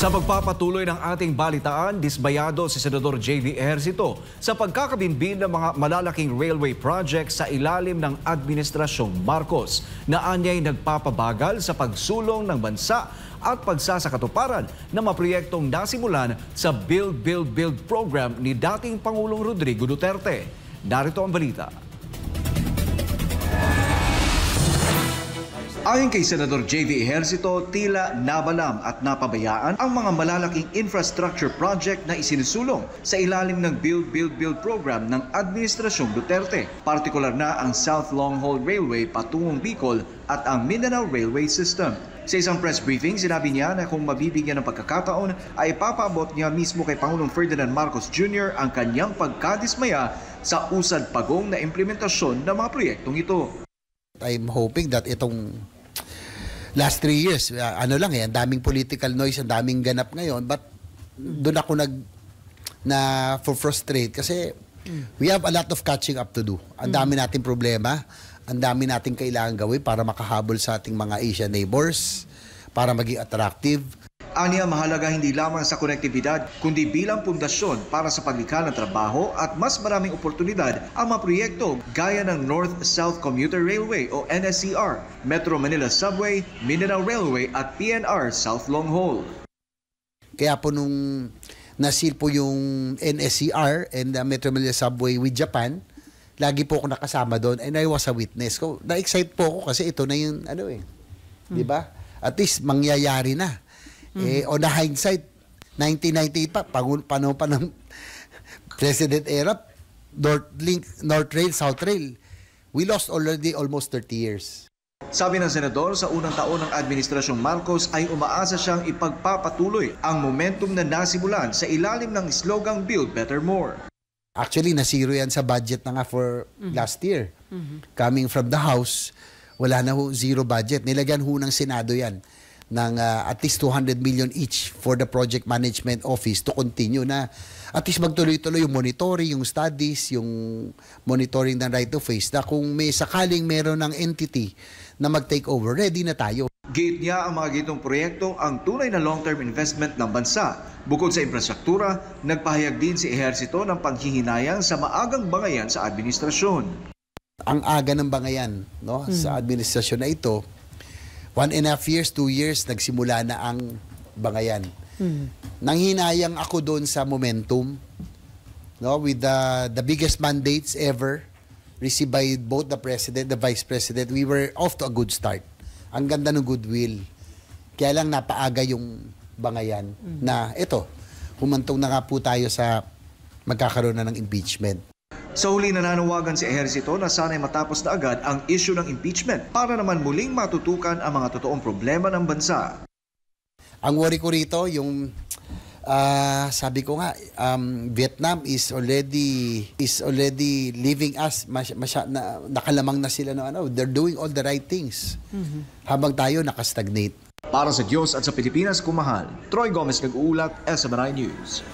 Sa pagpapatuloy ng ating balitaan, disbayado si Senador J.V. Ejercito sa pagkakabinbin ng mga malalaking railway projects sa ilalim ng Administrasyong Marcos na anyay nagpapabagal sa pagsulong ng bansa at pagsasakatuparan ng mga proyektong nasimulan sa Build, Build, Build program ni dating Pangulong Rodrigo Duterte. Narito ang balita. Ayon kay Senador J.V. Ejercito, tila nabalam at napabayaan ang mga malalaking infrastructure project na isinusulong sa ilalim ng Build, Build, Build program ng Administrasyong Duterte. Partikular na ang South Long Haul Railway patungong Bicol at ang Mindanao Railway System. Sa isang press briefing, sinabi niya na kung mabibigyan ng pagkakataon ay ipapaabot niya mismo kay Pangulong Ferdinand Marcos Jr. ang kanyang pagkadismaya sa usad pagong na implementasyon ng mga proyektong ito. I'm hoping that itong last 3 years, ang daming political noise, ang daming ganap ngayon, but doon ako frustrate kasi we have a lot of catching up to do. Ang dami nating problema, ang dami nating kailangan gawin para makahabol sa ating mga Asian neighbors, para maging attractive. Aniya, mahalaga hindi lamang sa konektibidad, kundi bilang pundasyon para sa paglikha ng trabaho at mas maraming oportunidad ang mga proyekto gaya ng North-South Commuter Railway o NSCR, Metro Manila Subway, Mindanao Railway at PNR South Long Haul. Kaya po nung nasil po yung NSCR and the Metro Manila Subway with Japan, lagi po ako nakasama doon and I was a witness. Na-excite po ako kasi ito na yung di ba? At least mangyayari na. On the hindsight, 1998 pa, panahon pa ng President Erap, North Rail, South Rail, we lost already almost 30 years. Sabi ng Senador, sa unang taon ng Administrasyong Marcos ay umaasa siyang ipagpapatuloy ang momentum na nasimulan sa ilalim ng slogang Build Better More. Actually, nasiro yan sa budget na nga for last year. Coming from the House, wala na zero budget. Nilagyan ng Senado yan ng at least 200 million each for the Project Management Office to continue na at least magtuloy-tuloy yung monitoring, yung studies, yung monitoring ng right of ways na kung may sakaling meron ng entity na mag-take over, ready na tayo. Giit niya ang mga gitong proyekto ang tunay na long-term investment ng bansa. Bukod sa infrastruktura, nagpahayag din si Ejercito ng panghihinayang sa maagang bangayan sa administrasyon. Ang aga ng bangayan sa administrasyon na ito, 1.5 years, 2 years, nagsimula na ang bangayan. Nanghinayang ako doon sa momentum, with the biggest mandates ever received by both the President, the Vice President. We were off to a good start. Ang ganda ng goodwill. Kaya lang napaaga yung bangayan na ito, humantong na nga po tayo sa magkakaroon na ng impeachment. Sa huli, nananawagan si Ejercito na sana'y matapos na agad ang issue ng impeachment para naman muling matutukan ang mga totoong problema ng bansa. Ang worry ko rito, yung sabi ko nga, Vietnam is already leaving us, nakalamang na sila they're doing all the right things. Habang tayo nakastagnate. Para sa Diyos at sa Pilipinas, kumahal. Troy Gomez nag-uulat, SMNI News.